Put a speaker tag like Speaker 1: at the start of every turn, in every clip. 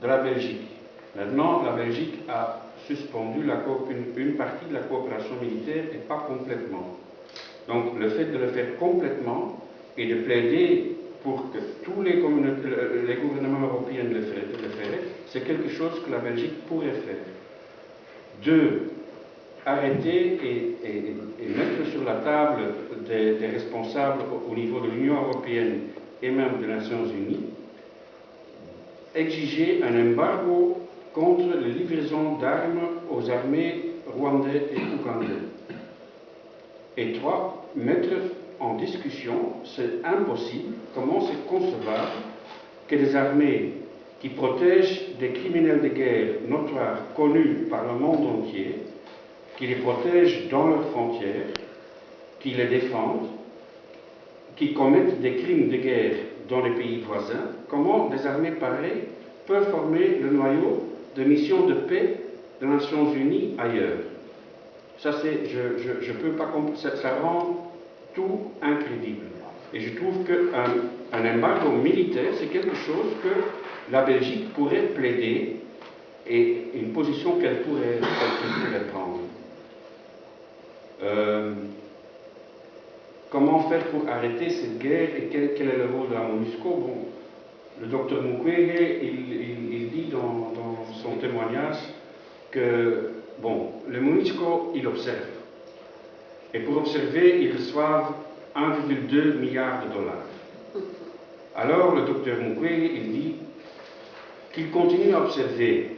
Speaker 1: de la Belgique. Maintenant, la Belgique a suspendu une partie de la coopération militaire et pas complètement. Donc le fait de le faire complètement et de plaider pour que tous les gouvernements européens le feraient, c'est quelque chose que la Belgique pourrait faire. Deux, arrêter et mettre sur la table des responsables au niveau de l'Union européenne et même des Nations Unies, exiger un embargo contre la livraison d'armes aux armées rwandaises et ougandaises. Et trois, mettre en discussion, c'est impossible, comment c'est concevable que des armées qui protègent des criminels de guerre notoires connus par le monde entier, qui les protègent dans leurs frontières, qui les défendent, qui commettent des crimes de guerre dans les pays voisins, comment des armées pareilles peuvent former le noyau de missions de paix des Nations Unies ailleurs. Ça, je peux pas comprendre, ça rend tout incrédible. Et je trouve qu'un embargo militaire, c'est quelque chose que la Belgique pourrait plaider et une position qu'elle pourrait prendre. Comment faire pour arrêter cette guerre et quel est le rôle de la MONUSCO? Bon, le docteur Mukwege, il dit dans son témoignage que, bon, le MONUSCO, il observe. Et pour observer, ils reçoivent 1,2 milliard de dollars. Alors, le docteur Mukwege, il dit qu'ils continuent à observer.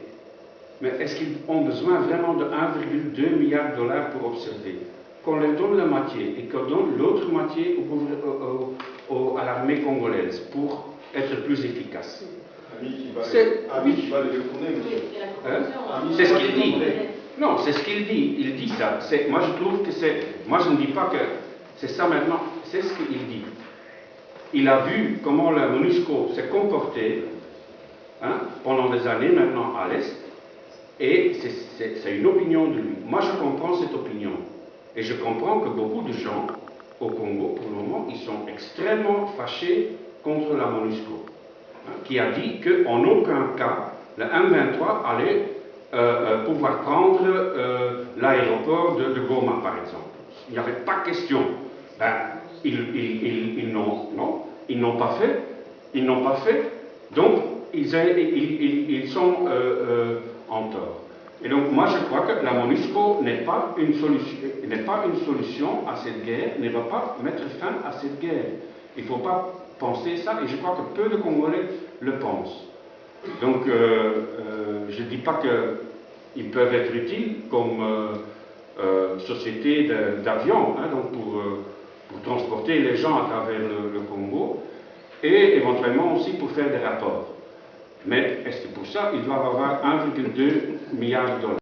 Speaker 1: Mais est-ce qu'ils ont besoin vraiment de 1,2 milliard de dollars pour observer? Qu'on leur donne la moitié et qu'on donne l'autre moitié à l'armée congolaise pour être plus efficace.
Speaker 2: C'est
Speaker 1: ce qu'il dit. Non, c'est ce qu'il dit. Il dit ça. Moi, je trouve que c'est... Moi, je ne dis pas que c'est ça maintenant. C'est ce qu'il dit. Il a vu comment la MONUSCO s'est comportée pendant des années maintenant à l'Est. Et c'est une opinion de lui. Moi, je comprends cette opinion. Et je comprends que beaucoup de gens au Congo, pour le moment, ils sont extrêmement fâchés contre la MONUSCO, qui a dit qu'en aucun cas, le M23 allait pouvoir prendre l'aéroport de Goma, par exemple. Il n'y avait pas question. Ils n'ont pas fait. Ils n'ont pas fait. Donc, ils sont en tort. Et donc, moi, je crois que la MONUSCO n'est pas une solution à cette guerre, ne va pas mettre fin à cette guerre. Il ne faut pas penser ça, et je crois que peu de Congolais le pensent. Donc, je ne dis pas qu'ils peuvent être utiles comme société d'avions, donc pour transporter les gens à travers le Congo, et éventuellement aussi pour faire des rapports. Mais est-ce que pour ça, ils doivent avoir 1,2 milliard de dollars?